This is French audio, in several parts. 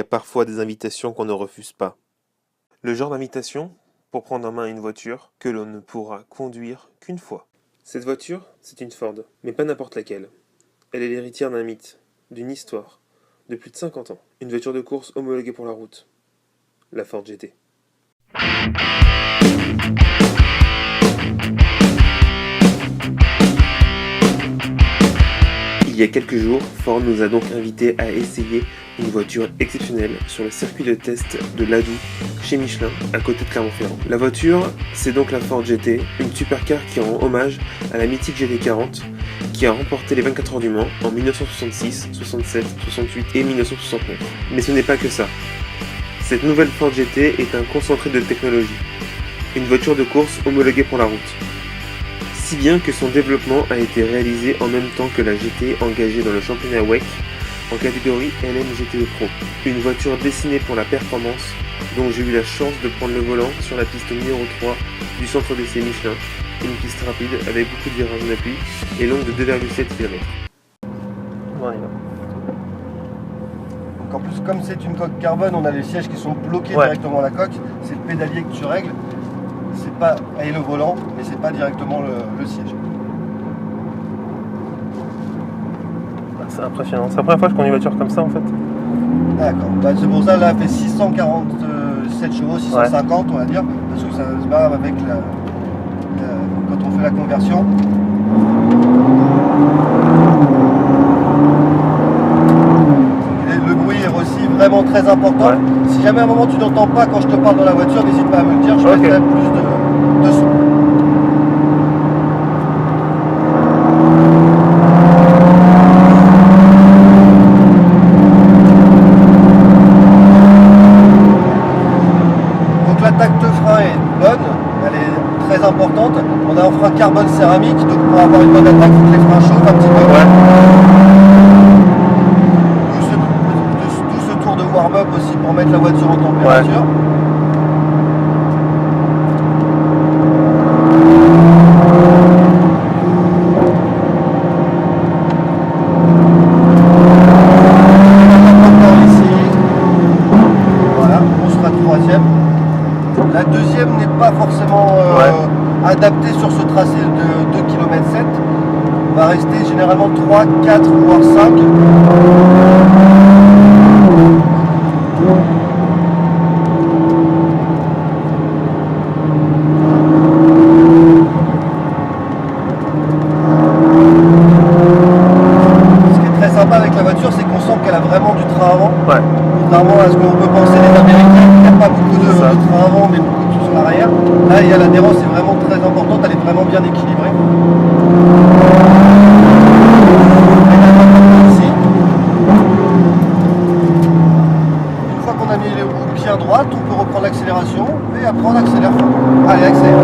parfois des invitations qu'on ne refuse pas. Le genre d'invitation pour prendre en main une voiture que l'on ne pourra conduire qu'une fois. Cette voiture, c'est une Ford, mais pas n'importe laquelle. Elle est l'héritière d'un mythe, d'une histoire, de plus de 50 ans. Une voiture de course homologuée pour la route. La Ford GT. Il y a quelques jours, Ford nous a donc invités à essayer une voiture exceptionnelle sur le circuit de test de Ladoux, chez Michelin, à côté de Clermont-Ferrand. La voiture, c'est donc la Ford GT, une supercar qui rend hommage à la mythique GT40, qui a remporté les 24 heures du Mans en 1966, 67, 68 et 1969. Mais ce n'est pas que ça. Cette nouvelle Ford GT est un concentré de technologie, une voiture de course homologuée pour la route. Si bien que son développement a été réalisé en même temps que la GT engagée dans le championnat WEC en catégorie LMGTE Pro. Une voiture dessinée pour la performance dont j'ai eu la chance de prendre le volant sur la piste numéro 3 du centre d'essai Michelin, une piste rapide avec beaucoup de virages en appui et longue de 2,7 km. Voilà. Donc en plus, comme c'est une coque carbone, on a les sièges qui sont bloqués Ouais. directement à la coque. C'est le pédalier que tu règles. C'est pas et le volant, mais c'est pas directement le siège. C'est impressionnant. C'est la première fois que je conduis une voiture comme ça en fait. D'accord. Bah, c'est pour ça là, elle fait 647 chevaux, 650 on va dire, parce que ça se bat avec quand on fait la conversion. Le bruit est aussi vraiment très important. Ouais. Si jamais à un moment tu n'entends pas quand je te parle dans la voiture, n'hésite pas à me le dire, je mettrai plus de son. Donc la tacte frein est bonne, elle est très importante. On a un frein carbone céramique, donc pour avoir une bonne attaque, il faut que les freins chauffent un petit peu. Tout ce tour de warm-up aussi pour mettre la voiture en température. Voilà, on sera troisième. La deuxième n'est pas forcément adaptée sur ce tracé de 2,7 km. On va rester généralement 3, 4 voire 5. Ce qui est très sympa avec la voiture, c'est qu'on sent qu'elle a vraiment du train avant. Ouais. Contrairement à ce qu'on peut penser des Américains, il n'y a pas beaucoup de train avant, mais beaucoup de choses à l'arrière. Là, il y a l'adhérence est vraiment très importante, elle est vraiment bien équilibrée. Ici. Une fois qu'on a mis les roues bien droites, on peut reprendre l'accélération et après on accélère fort. Allez, accélère.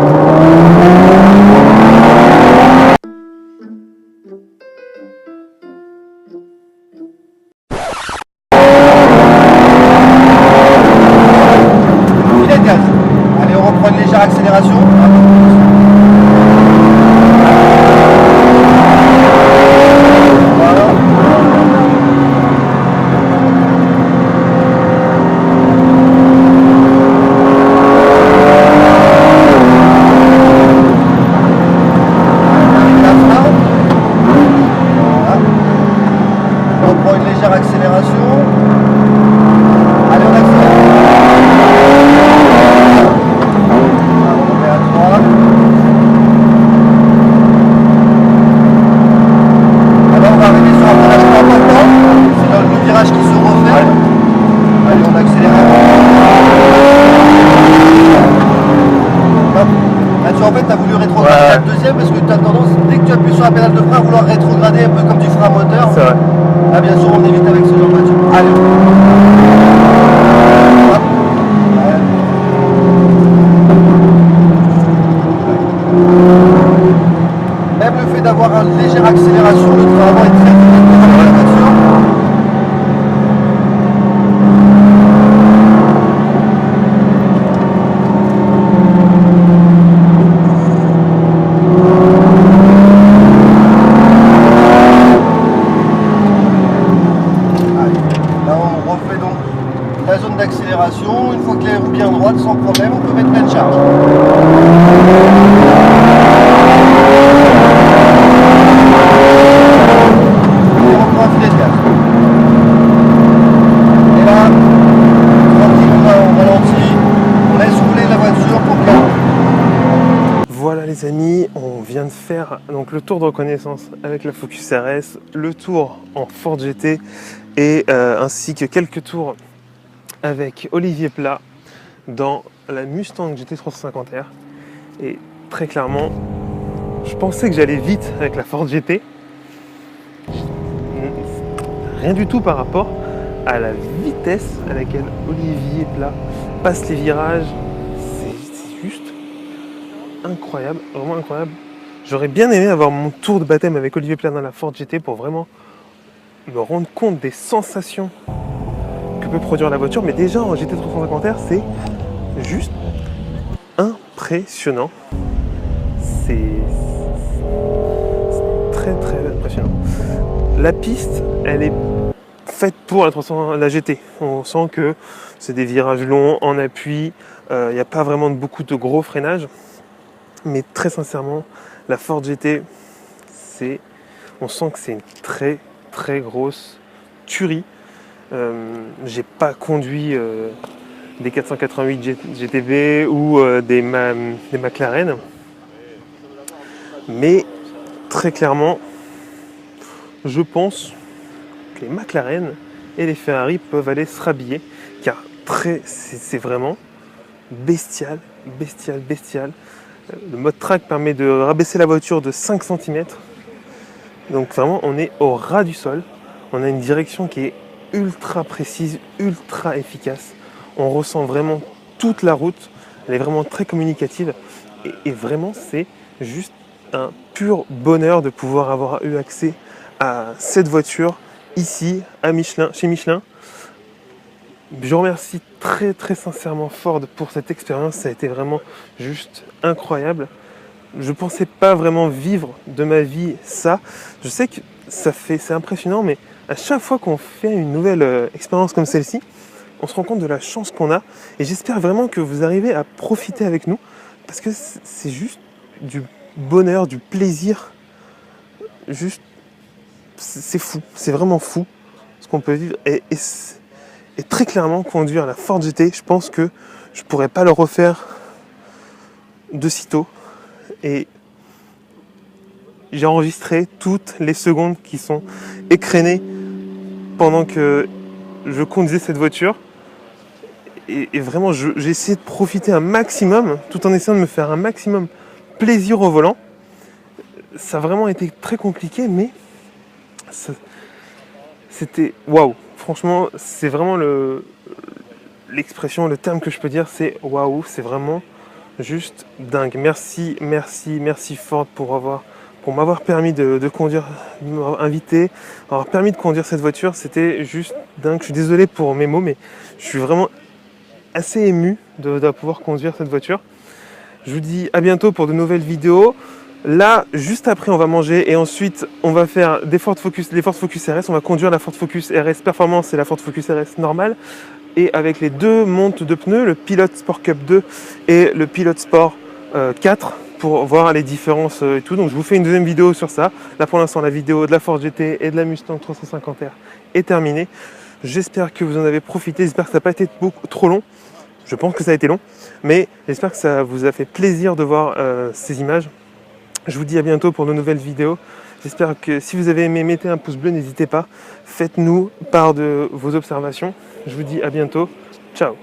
Filet de gaz. Allez, on reprend une légère accélération. Voilà. La frein. Voilà. On reprend une légère accélération. Allez, on accélère. On met à 3. Alors on va arriver sur un virage pas important. C'est dans le virage qui se referme. Allez, on accélère. Hop. Là, en fait, tu as voulu rétrograder la deuxième parce que tu as tendance, dès que tu appuies sur la pédale de frein, à vouloir rétrograder un peu comme du frein moteur. C'est vrai. Là, bien sûr, on évite avec ce genre de voiture. Allez. Hop. Ouais. Même le fait d'avoir une légère accélération, le train avant est très difficile dans la voiture. Allez, là on refait donc bien droite sans problème, on peut mettre pleine charge. Et on prend un filet de gaz. Et là, tranquillement on ralentit, on laisse rouler la voiture pour qu'elle... Voilà les amis, on vient de faire donc le tour de reconnaissance avec la Focus RS, le tour en Ford GT et ainsi que quelques tours avec Olivier Pla dans la Mustang GT 350R. Et très clairement, je pensais que j'allais vite avec la Ford GT. Rien du tout par rapport à la vitesse à laquelle Olivier Pla passe les virages. C'est juste incroyable, vraiment incroyable. J'aurais bien aimé avoir mon tour de baptême avec Olivier Pla dans la Ford GT pour vraiment me rendre compte des sensations que peut produire la voiture. Mais déjà en GT 350R, c'est juste impressionnant. C'est très très impressionnant. La piste, elle est faite pour la GT. On sent que c'est des virages longs en appui. Il n'y a pas vraiment beaucoup de gros freinage. Mais très sincèrement, la Ford GT, on sent que c'est une très très grosse tuerie. J'ai pas conduit des 488 GTB ou des McLaren, mais très clairement, je pense que les McLaren et les Ferrari peuvent aller se rhabiller, car c'est vraiment bestial. Le mode track permet de rabaisser la voiture de 5 cm. Donc vraiment, on est au ras du sol. On a une direction qui est ultra précise, ultra efficace. On ressent vraiment toute la route. Elle est vraiment très communicative. Et vraiment, c'est juste un pur bonheur de pouvoir avoir eu accès à cette voiture ici, à Michelin, chez Michelin. Je remercie très très sincèrement Ford pour cette expérience, ça a été vraiment juste incroyable. Je ne pensais pas vraiment vivre de ma vie ça. Je sais que c'est impressionnant, mais à chaque fois qu'on fait une nouvelle expérience comme celle-ci, on se rend compte de la chance qu'on a. Et j'espère vraiment que vous arrivez à profiter avec nous, parce que c'est juste du bonheur, du plaisir. Juste, c'est fou, c'est vraiment fou ce qu'on peut vivre. Et très clairement, conduire la Ford GT, je pense que je ne pourrais pas le refaire de sitôt. Et j'ai enregistré toutes les secondes qui sont écrénées pendant que je conduisais cette voiture. Et vraiment, j'ai essayé de profiter un maximum, tout en essayant de me faire un maximum plaisir au volant. Ça a vraiment été très compliqué, mais c'était waouh. Franchement, c'est vraiment l'expression, le terme que je peux dire, c'est waouh, c'est vraiment juste dingue. Merci Ford pour m'avoir permis de conduire, de m'avoir invité, avoir permis de conduire cette voiture. C'était juste dingue. Je suis désolé pour mes mots, mais je suis vraiment assez ému de pouvoir conduire cette voiture. Je vous dis à bientôt pour de nouvelles vidéos. Là, juste après, on va manger et ensuite, on va faire les Ford Focus RS. On va conduire la Ford Focus RS Performance et la Ford Focus RS normale. Et avec les deux montes de pneus, le Pilot Sport Cup 2 et le Pilot Sport 4, pour voir les différences et tout. Donc, je vous fais une deuxième vidéo sur ça. Là, pour l'instant, la vidéo de la Ford GT et de la Mustang 350R est terminée. J'espère que vous en avez profité. J'espère que ça n'a pas été trop long. Je pense que ça a été long. Mais j'espère que ça vous a fait plaisir de voir ces images. Je vous dis à bientôt pour de nouvelles vidéos. J'espère que si vous avez aimé, mettez un pouce bleu, n'hésitez pas. Faites-nous part de vos observations. Je vous dis à bientôt. Ciao.